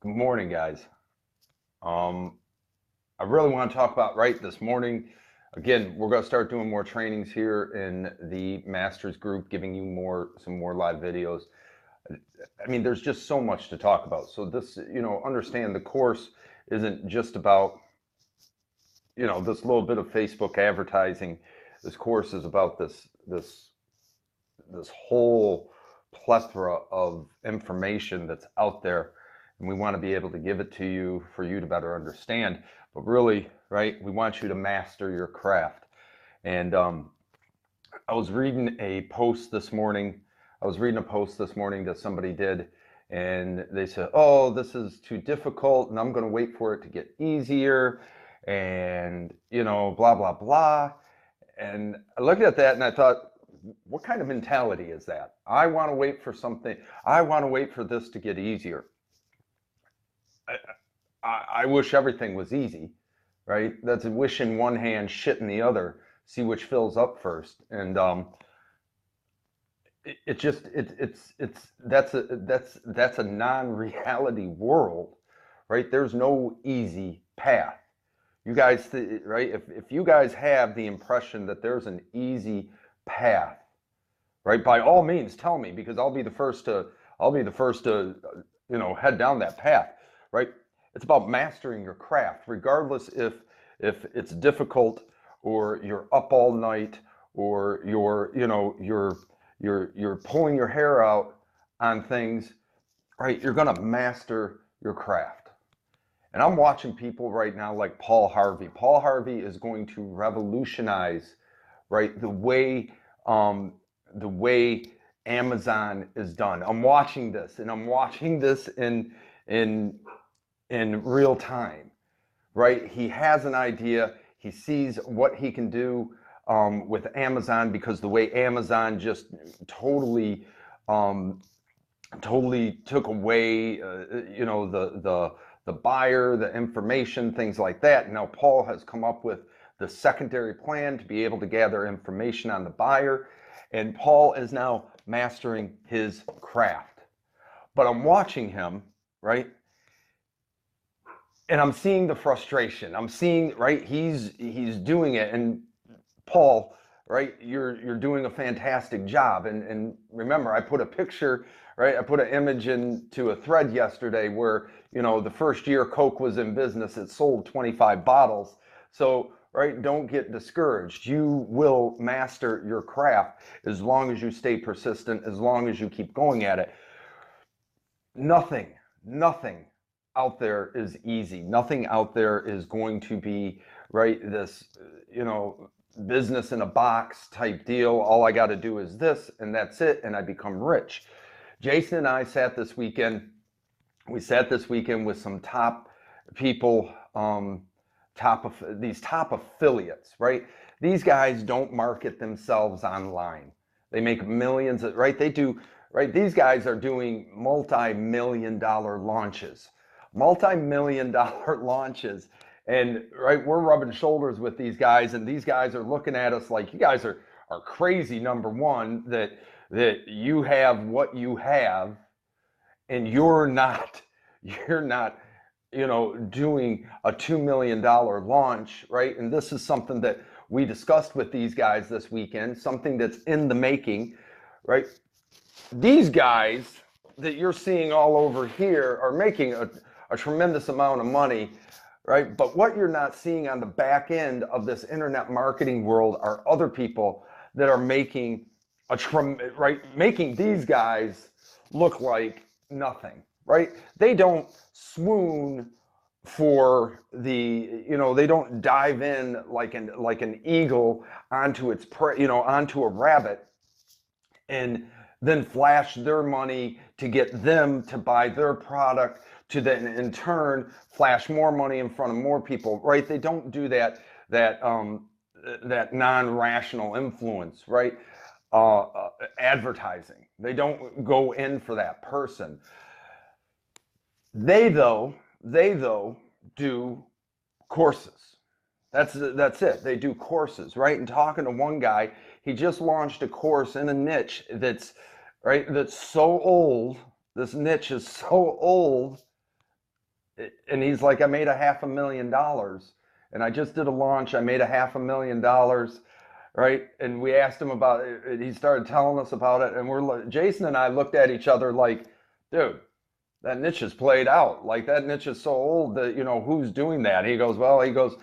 Good morning, guys. I really want to talk about this morning. Again, we're going to start doing more trainings here in the Masters group, giving you some more live videos. I mean, there's just so much to talk about. So this, understand the course isn't just about, this little bit of Facebook advertising. This course is about this whole plethora of information that's out there, and we want to be able to give it to you for you to better understand. But really, right, we want you to master your craft. And I was reading a post this morning. That somebody did, and they said, "Oh, this is too difficult, and I'm going to wait for it to get easier," and blah blah blah. And I looked at that and I thought, what kind of mentality is that? I want to wait for something. I want to wait for this to get easier. I wish everything was easy, right? That's a wish in one hand, shit in the other. See which fills up first. And that's a non-reality world, right? There's no easy path. You guys, right? If you guys have the impression that there's an easy path, right? By all means, tell me, because I'll be the first to head down that path, right? It's about mastering your craft, regardless if it's difficult, or you're up all night, or you're pulling your hair out on things, right? You're gonna master your craft. And I'm watching people right now like Paul Harvey. Paul Harvey is going to revolutionize, right, the way Amazon is done. I'm watching this, and I'm watching this in real time, right? He has an idea. He sees what he can do with Amazon, because the way Amazon just totally took away, the buyer, the information, things like that. Now Paul has come up with the secondary plan to be able to gather information on the buyer, and Paul is now mastering his craft. But I'm watching him, right? And I'm seeing the frustration. I'm seeing, right, he's doing it, and Paul, right, you're doing a fantastic job. And remember, I put a picture, right? I put an image into a thread yesterday where, the first year Coke was in business, it sold 25 bottles. So, right, don't get discouraged. You will master your craft as long as you stay persistent, as long as you keep going at it. Nothing out there is easy. Nothing out there is going to be, right, this, business in a box type deal. All I got to do is this, and that's it, and I become rich. Jason and I sat this weekend. We sat this weekend with some top people, top affiliates, right? These guys don't market themselves online. They make millions, right? They do, right? These guys are doing multi-million-dollar launches. And right, we're rubbing shoulders with these guys, and these guys are looking at us like, you guys are crazy, number one, that you have what you have, and you're not doing a $2 million launch, right? And this is something that we discussed with these guys this weekend, something that's in the making, right? These guys that you're seeing all over here are making a tremendous amount of money, right? But what you're not seeing on the back end of this internet marketing world are other people that are making making these guys look like nothing, right? They don't swoon for the, they don't dive in like an eagle onto its prey, onto a rabbit, and then flash their money to get them to buy their product, to then in turn flash more money in front of more people, right? They don't do that non-rational influence, right? Advertising. They don't go in for that person. They though do courses. That's it. They do courses, right? And talking to one guy, he just launched a course in a niche that's so old. This niche is so old, And he's like, I made $500,000 and I just did a launch. I made $500,000, right? And we asked him about it. And he started telling us about it. And Jason and I looked at each other like, dude, that niche is played out. Like that niche is so old that, who's doing that? He goes, well, he goes,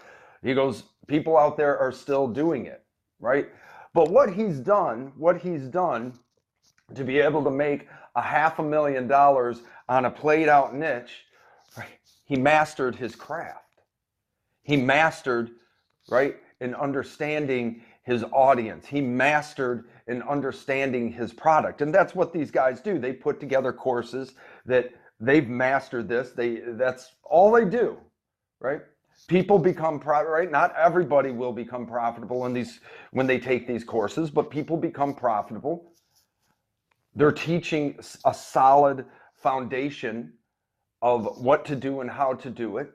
people out there are still doing it, right? But what he's done to be able to make $500,000 on a played out niche, right? He mastered his craft. He mastered, right, in understanding his audience. He mastered in understanding his product. And that's what these guys do. They put together courses that they've mastered this. That's all they do, right? People become right? Not everybody will become profitable when they take these courses, but people become profitable. They're teaching a solid foundation of what to do and how to do it.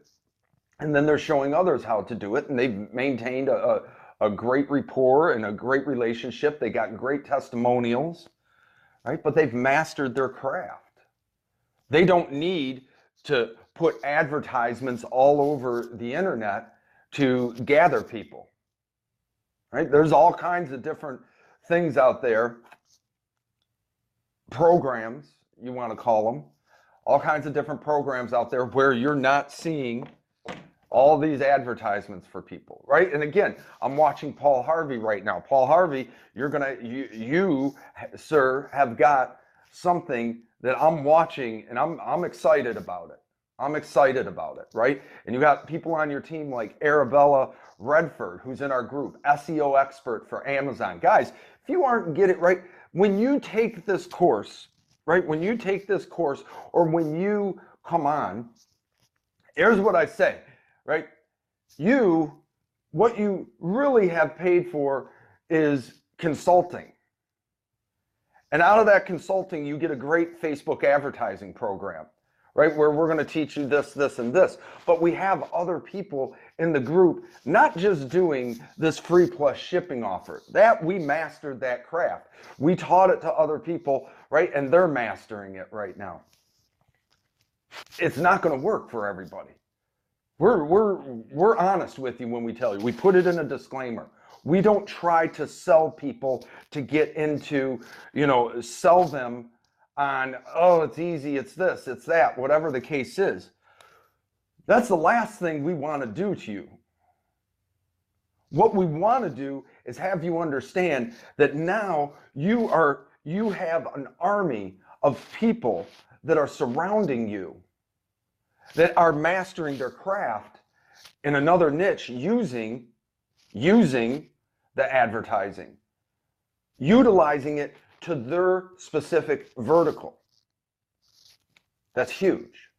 And then they're showing others how to do it. And they've maintained a great rapport and a great relationship. They got great testimonials, right? But they've mastered their craft. They don't need to put advertisements all over the internet to gather people, right? There's all kinds of different things out there, programs, you want to call them, all kinds of different programs out there where you're not seeing all these advertisements for people, right? And again, I'm watching Paul Harvey right now. Paul Harvey, you, sir, have got something that I'm watching and I'm excited about it. I'm excited about it, right? And you got people on your team like Arabella Redford, who's in our group, SEO expert for Amazon. Guys, if you aren't getting it right, when you take this course, right? When you take this course or when you come on, here's what I say, right? What you really have paid for is consulting. And out of that consulting, you get a great Facebook advertising program, right? Where we're going to teach you this, this, and this. But we have other people in the group, not just doing this free plus shipping offer. That we mastered that craft. We taught it to other people, right? And they're mastering it right now. It's not going to work for everybody. We're honest with you when we tell you. We put it in a disclaimer. We don't try to sell people to get into, sell them on, oh, it's easy, it's this, it's that, whatever the case is. That's the last thing we want to do to you. What we want to do is have you understand that now you have an army of people that are surrounding you, that are mastering their craft in another niche using the advertising, utilizing it to their specific vertical. That's huge.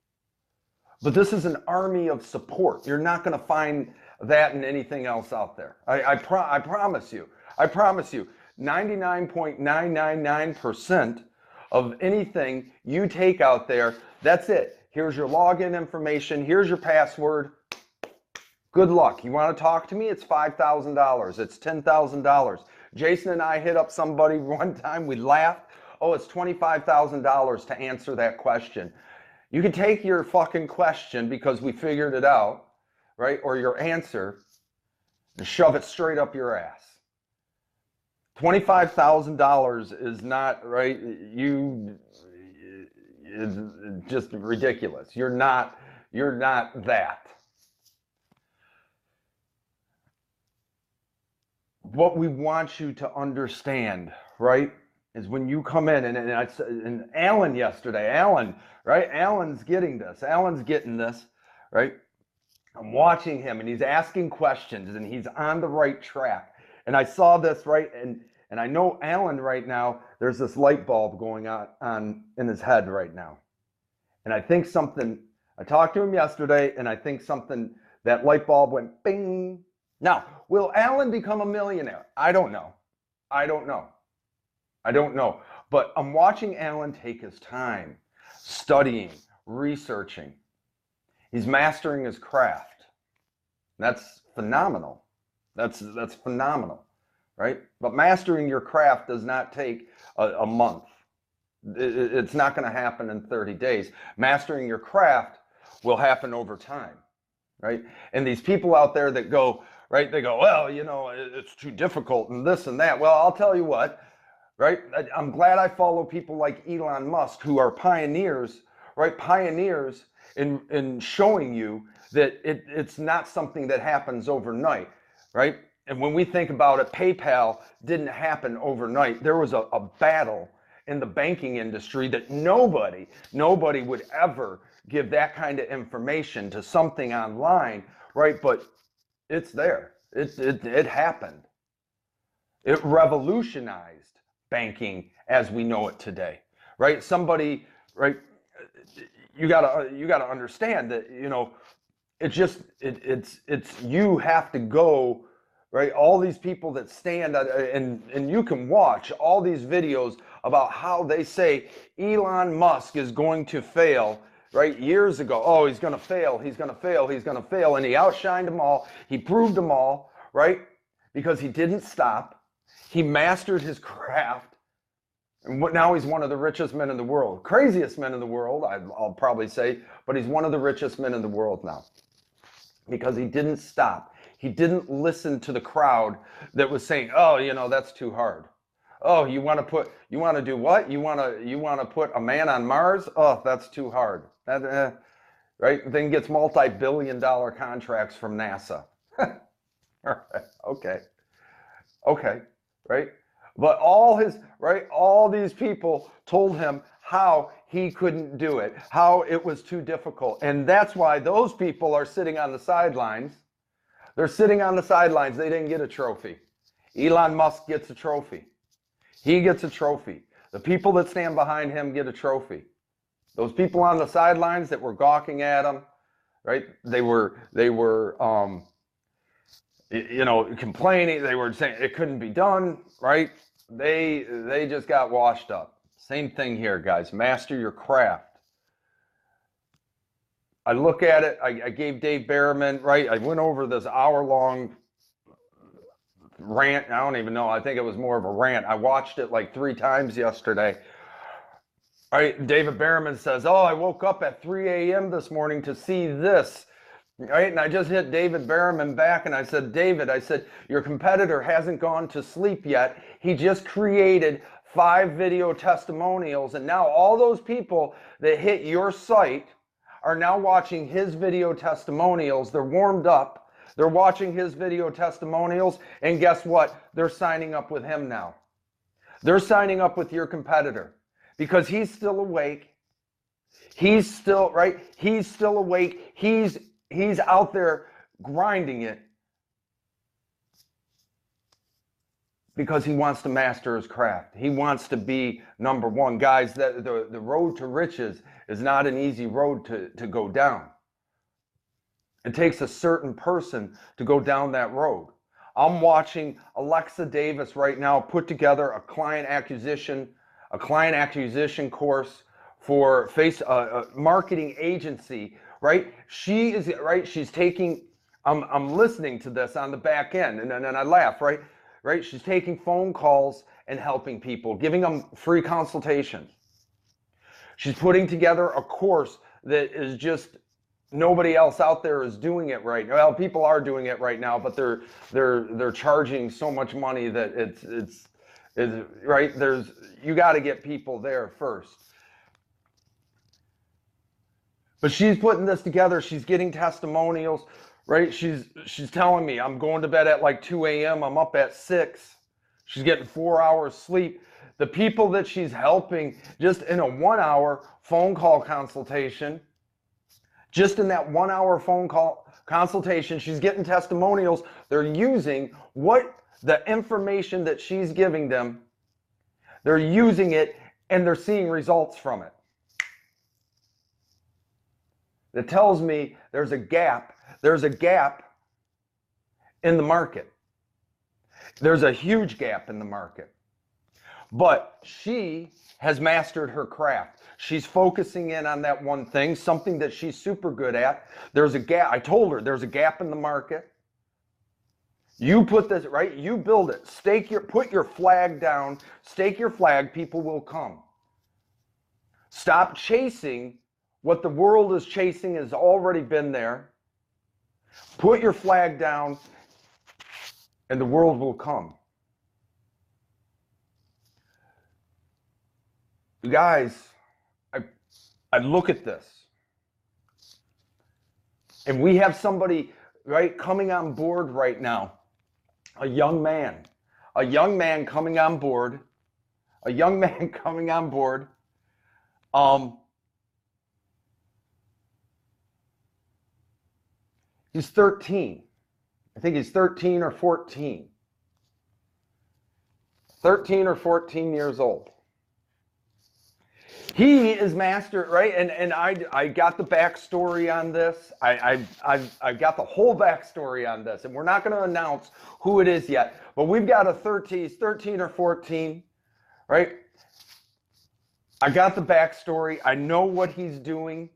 But this is an army of support. You're not going to find that in anything else out there. I promise you. I promise you. 99.999% of anything you take out there, that's it. Here's your login information. Here's your password. Good luck. You want to talk to me? It's $5,000. It's $10,000. Jason and I hit up somebody one time. We laughed. Oh, it's $25,000 to answer that question. You can take your fucking question because we figured it out, right? Or your answer and shove it straight up your ass. $25,000 is not, right? It's just ridiculous. You're not that. What we want you to understand, right, is when you come in, and Alan yesterday, right? Alan's getting this. Alan's getting this, right? I'm watching him, and he's asking questions, and he's on the right track. And I saw this, right, and I know Alan right now, there's this light bulb going on in his head right now. And I think something, I talked to him yesterday, and I think something, that light bulb went bing. Now, will Alan become a millionaire? I don't know. But I'm watching Alan take his time, studying, researching. He's mastering his craft. That's phenomenal. That's phenomenal, right? But mastering your craft does not take a month. It's not going to happen in 30 days. Mastering your craft will happen over time, right? And these people out there that go, right, they go, well, you know, it's too difficult and this and that. Well, I'll tell you what, right? I'm glad I follow people like Elon Musk, who are pioneers, right? Pioneers in showing you that it's not something that happens overnight, right? And when we think about it, PayPal didn't happen overnight. There was a battle in the banking industry that nobody would ever give that kind of information to something online, right? But it's there. It happened. It revolutionized banking as we know it today, right? Somebody, right? You gotta understand that, you know, it's you have to go, right? All these people that stand and you can watch all these videos about how they say Elon Musk is going to fail, right? Years ago, oh, he's going to fail, he's going to fail, he's going to fail. And he outshined them all. He proved them all, right? Because he didn't stop. He mastered his craft. And now he's one of the richest men in the world. Craziest men in the world, I'll probably say, but he's one of the richest men in the world now. Because he didn't stop. He didn't listen to the crowd that was saying, oh, you know, that's too hard. Oh, you want to do what? You want to put a man on Mars? Oh, that's too hard. Right? Then gets multi-billion-dollar contracts from NASA. All right. Okay. Right? But all these people told him how he couldn't do it, how it was too difficult. And that's why those people are sitting on the sidelines. They're sitting on the sidelines. They didn't get a trophy. Elon Musk gets a trophy. He gets a trophy. The people that stand behind him get a trophy. Those people on the sidelines that were gawking at him, right? They were you know, complaining. They were saying it couldn't be done, right? They just got washed up. Same thing here, guys. Master your craft. I look at it. I gave Dave Berriman, right? I went over this hour-long rant. I don't even know. I think it was more of a rant. I watched it like 3 times yesterday. All right, David Berriman says, oh, I woke up at 3 a.m. this morning to see this. Right, and I just hit David Berriman back and I said, David, I said, your competitor hasn't gone to sleep yet. He just created 5 video testimonials, and now all those people that hit your site are now watching his video testimonials. They're warmed up. They're watching his video testimonials, and guess what? They're signing up with him now. They're signing up with your competitor because he's still awake. He's still, right? He's still awake. He's out there grinding it because he wants to master his craft. He wants to be number one. Guys, the road to riches is not an easy road to go down. It takes a certain person to go down that road. I'm watching Alexa Davis right now put together a client acquisition course for a marketing agency, right? She's taking, I'm listening to this on the back end and I laugh, right? She's taking phone calls and helping people, giving them free consultations. She's putting together a course that is just, nobody else out there is doing it right now. Well, people are doing it right now, but they're charging so much money that it's right. You got to get people there first. But she's putting this together. She's getting testimonials, right? She's telling me I'm going to bed at like 2 a.m. I'm up at 6. She's getting 4 hours sleep. The people that she's helping just in a 1-hour phone call consultation, just in that 1-hour phone call consultation, she's getting testimonials. They're using the information that she's giving them. They're using it and they're seeing results from it. That tells me there's a gap. There's a gap in the market. There's a huge gap in the market. But she has mastered her craft. She's focusing in on that one thing, something that she's super good at. There's a gap. I told her there's a gap in the market. You put this, right? You build it. Put your flag down. Stake your flag. People will come. Stop chasing What the world is chasing has already been there. Put your flag down and the world will come. You guys, I look at this and we have somebody, right, coming on board right now, a young man coming on board, he's 13. I think he's 13 or 14. 13 or 14 years old. He is master, right? And I got the backstory on this. I've got the whole backstory on this, and we're not going to announce who it is yet. But we've got a 13 or 14, right? I got the backstory. I know what he's doing,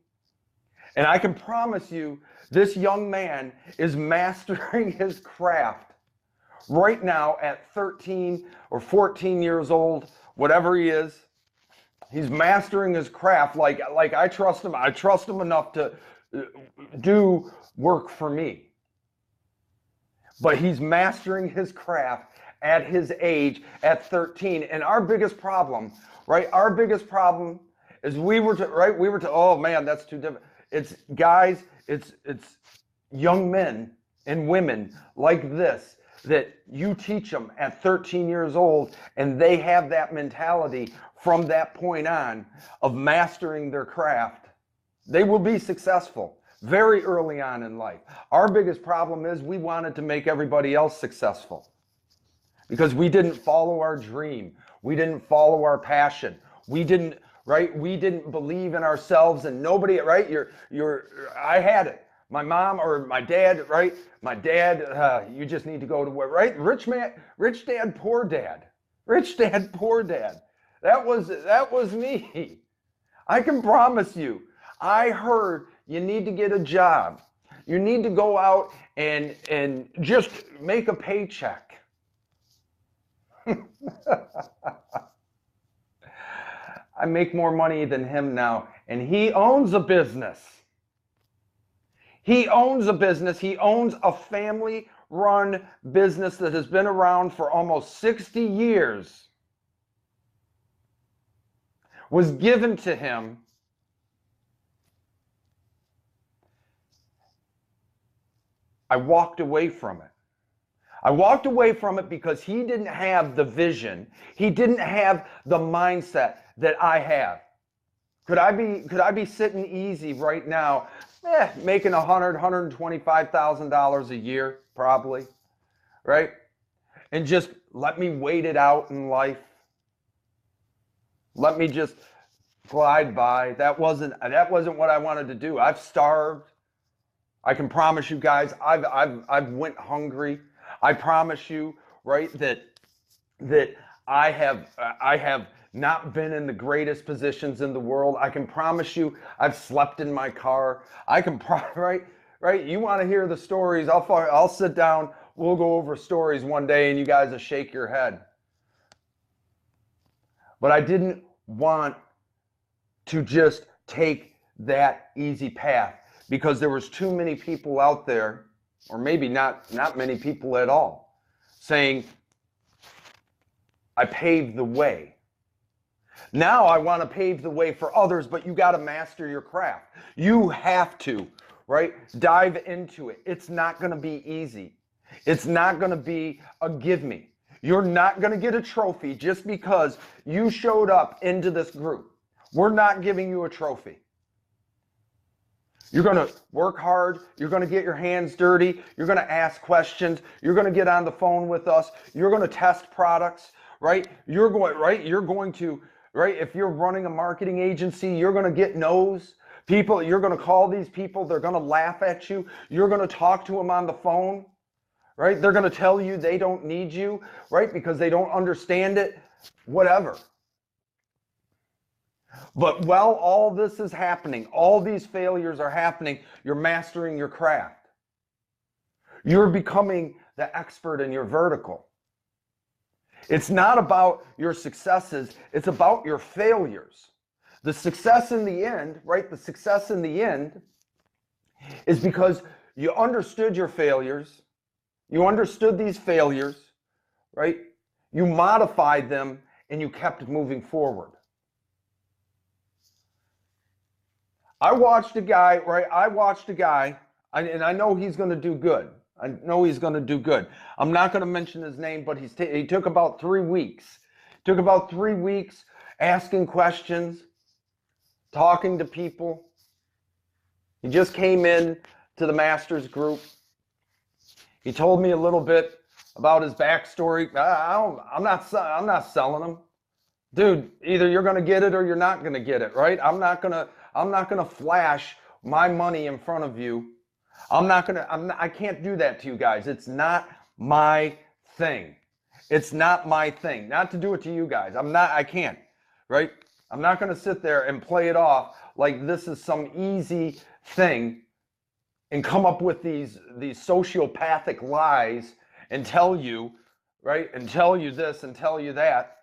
and I can promise you, this young man is mastering his craft right now at 13 or 14 years old, whatever he is. He's mastering his craft like I trust him. I trust him enough to do work for me. But he's mastering his craft at his age at 13. And our biggest problem, right? Our biggest problem is we were to, oh man, that's too different. It's guys, it's young men and women like this that you teach them at 13 years old, and they have that mentality from that point on of mastering their craft. They will be successful very early on in life. Our biggest problem is we wanted to make everybody else successful because we didn't follow our dream. We didn't follow our passion. We didn't believe in ourselves, and nobody, right? I had it. My mom or my dad, right? My dad, you just need to go to work, right? Rich dad, poor dad. Rich dad, poor dad. That was me. I can promise you, I heard you need to get a job. You need to go out and just make a paycheck. I make more money than him now, and he owns a business. He owns a business. He owns a family-run business that has been around for almost 60 years. Was given to him. I walked away from it. I walked away from it because he didn't have the vision. He didn't have the mindset that I have. Could I be sitting easy right now, making $125,000 a year, probably, right? And just let me wait it out in life. Let me just glide by. That wasn't what I wanted to do. I've starved. I can promise you guys, I've went hungry. I promise you, right, that I have not been in the greatest positions in the world. I can promise you, I've slept in my car. I can right. You want to hear the stories? I'll sit down. We'll go over stories one day, and you guys will shake your head. But I didn't want to just take that easy path because there was too many people out there, or maybe not many people at all, saying, I paved the way. Now I want to pave the way for others, but you got to master your craft. You have to, right? Dive into it. It's not going to be easy. It's not going to be a give me. You're not going to get a trophy just because you showed up into this group. We're not giving you a trophy. You're going to work hard. You're going to get your hands dirty. You're going to ask questions. You're going to get on the phone with us. You're going to test products, right? You're going to, if you're running a marketing agency, you're going to get no's. People, you're going to call these people. They're going to laugh at you. You're going to talk to them on the phone. Right? They're going to tell you they don't need you, right? Because they don't understand it, whatever. But while all this is happening, all these failures are happening, you're mastering your craft. You're becoming the expert in your vertical. It's not about your successes, it's about your failures. The success in the end, right? The success in the end is because you understood your failures. You understood these failures, right? You modified them and you kept moving forward. I watched a guy, right? And I know he's going to do good. I know he's going to do good. I'm not going to mention his name, but he took about 3 weeks. Took about 3 weeks asking questions, talking to people. He just came in to the Masters group. He told me a little bit about his backstory. I'm not selling him. Dude, either you're going to get it or you're not going to get it, right? I'm not going to flash my money in front of you. I can't do that to you guys. It's not my thing. It's not my thing. Not to do it to you guys. I can't, right? I'm not going to sit there and play it off like this is some easy thing and come up with these sociopathic lies and tell you, right? And tell you this and tell you that.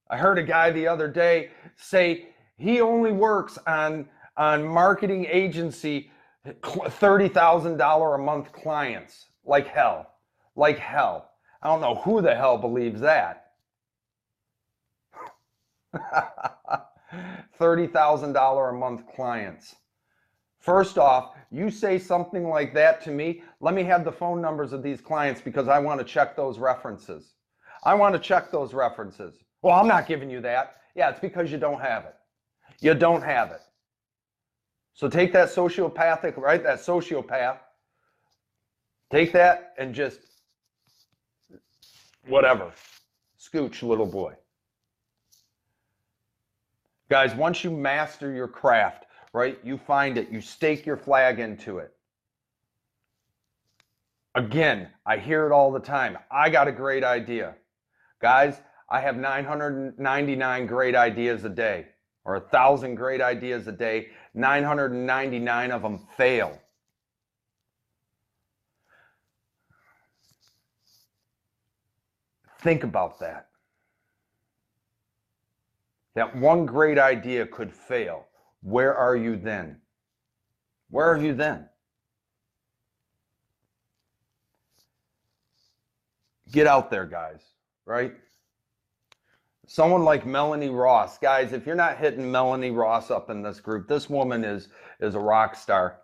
I heard a guy the other day say he only works on marketing agency $30,000 a month clients. Like hell. Like hell. I don't know who the hell believes that. $30,000 a month clients. First off, you say something like that to me, let me have the phone numbers of these clients because I want to check those references. I want to check those references. Well, I'm not giving you that. Yeah, it's because you don't have it. You don't have it. So take that sociopathic, right? That sociopath. Take that and just whatever. Scooch, little boy. Guys, once you master your craft, right? You find it. You stake your flag into it. Again, I hear it all the time. I got a great idea. Guys, I have 999 great ideas a day, or 1,000 great ideas a day. 999 of them fail. Think about that. That one great idea could fail. Where are you then? Where are you then? Get out there, guys, right? Someone like Melanie Ross. Guys, if you're not hitting Melanie Ross up in this group, this woman is a rock star.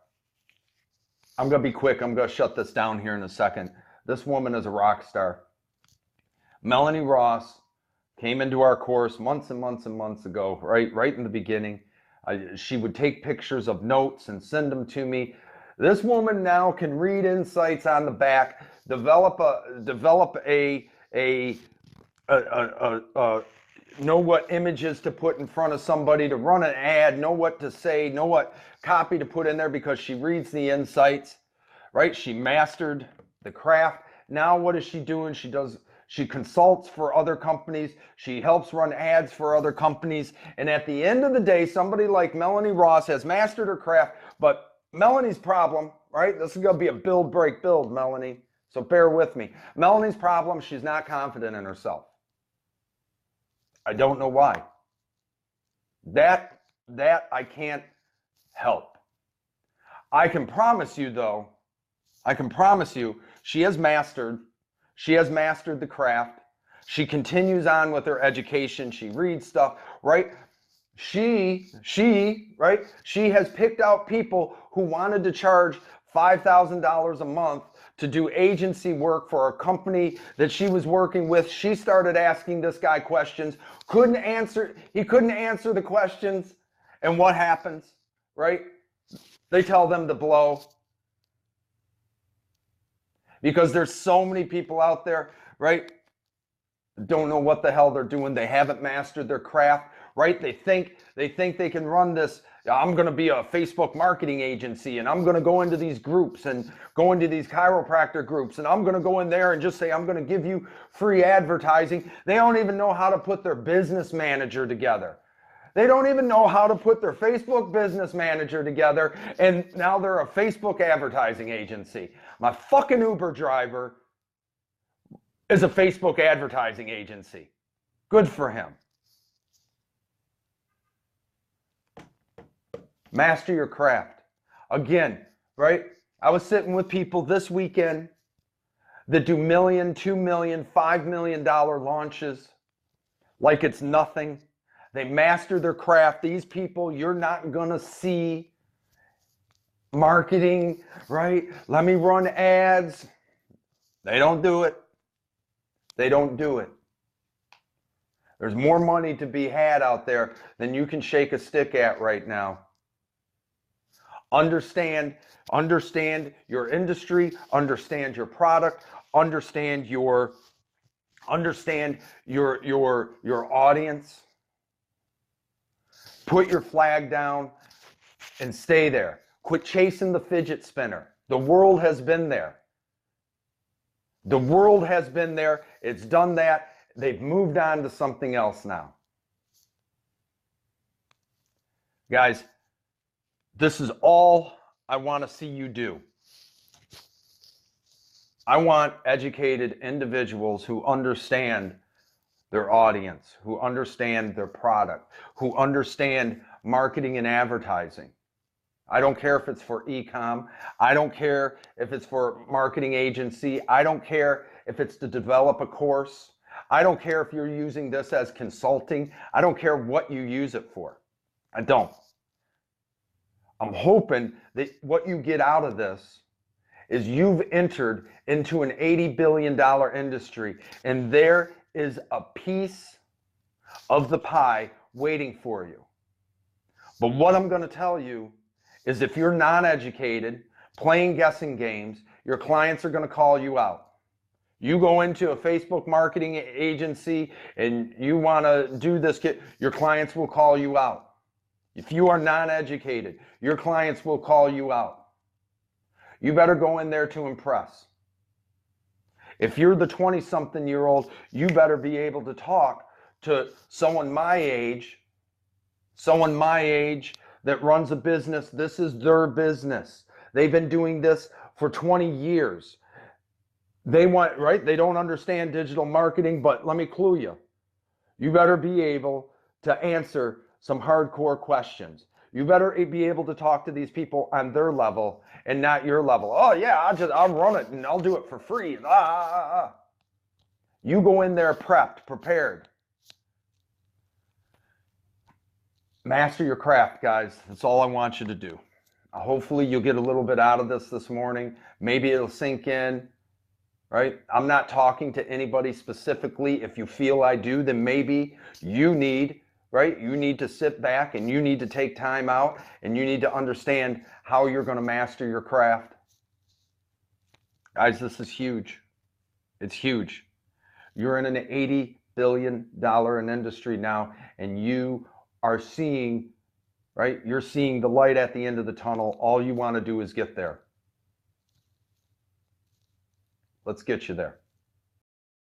I'm going to be quick. I'm going to shut this down here in a second. This woman is a rock star. Melanie Ross came into our course months and months and months ago, right in the beginning. She would take pictures of notes and send them to me. This woman now can read insights on the back, develop a know what images to put in front of somebody, to run an ad, know what to say, know what copy to put in there because she reads the insights, right? She mastered the craft. Now what is she doing? She consults for other companies. She helps run ads for other companies. And at the end of the day, somebody like Melanie Ross has mastered her craft, but Melanie's problem, right? This is going to be a build, break, build, Melanie. So bear with me. Melanie's problem, she's not confident in herself. I don't know why. That I can't help. I can promise you though, she has mastered the craft. She continues on with her education. She reads stuff, right? She has picked out people who wanted to charge $5,000 a month to do agency work for a company that she was working with. She started asking this guy questions, he couldn't answer the questions. And what happens, right? They tell them to blow. Because there's so many people out there, right? Don't know what the hell they're doing. They haven't mastered their craft, right? They think they can run this. I'm going to be a Facebook marketing agency and I'm going to go into these groups and go into these chiropractor groups and I'm going to go in there and just say, I'm going to give you free advertising. They don't even know how to put their business manager together. They don't even know how to put their Facebook business manager together, and now they're a Facebook advertising agency. My fucking Uber driver is a Facebook advertising agency. Good for him. Master your craft. Again, right? I was sitting with people this weekend that do $1 million, $2 million, $5 million launches like it's nothing. They master their craft. These people, you're not going to see marketing, right? Let me run ads. They don't do it. They don't do it. There's more money to be had out there than you can shake a stick at right now. Understand your industry, understand your product, understand your audience. Put your flag down and stay there. Quit chasing the fidget spinner. The world has been there. The world has been there. It's done that. They've moved on to something else now. Guys, this is all I want to see you do. I want educated individuals who understand their audience, who understand their product, who understand marketing and advertising. I don't care if it's for e-com. I don't care if it's for marketing agency. I don't care if it's to develop a course. I don't care if you're using this as consulting. I don't care what you use it for. I don't. I'm hoping that what you get out of this is you've entered into an $80 billion industry, and there is a piece of the pie waiting for you. But what I'm going to tell you is if you're non-educated, playing guessing games, your clients are going to call you out. You go into a Facebook marketing agency and you want to do this, your clients will call you out. If you are non-educated, your clients will call you out. You better go in there to impress. If you're the 20-something-year-old, you better be able to talk to someone my age that runs a business. This is their business. They've been doing this for 20 years. They want, right? They don't understand digital marketing, but let me clue you. You better be able to answer some hardcore questions. You better be able to talk to these people on their level and not your level. Oh yeah, I'll run it and I'll do it for free. You go in there prepped, prepared. Master your craft, guys. That's all I want you to do. Hopefully you'll get a little bit out of this morning. Maybe it'll sink in, right? I'm not talking to anybody specifically. If you feel I do, then maybe you need, right? You need to sit back and you need to take time out and you need to understand how you're going to master your craft. Guys, this is huge. It's huge. You're in an $80 billion industry now, and you are seeing, right? You're seeing the light at the end of the tunnel. All you want to do is get there. Let's get you there.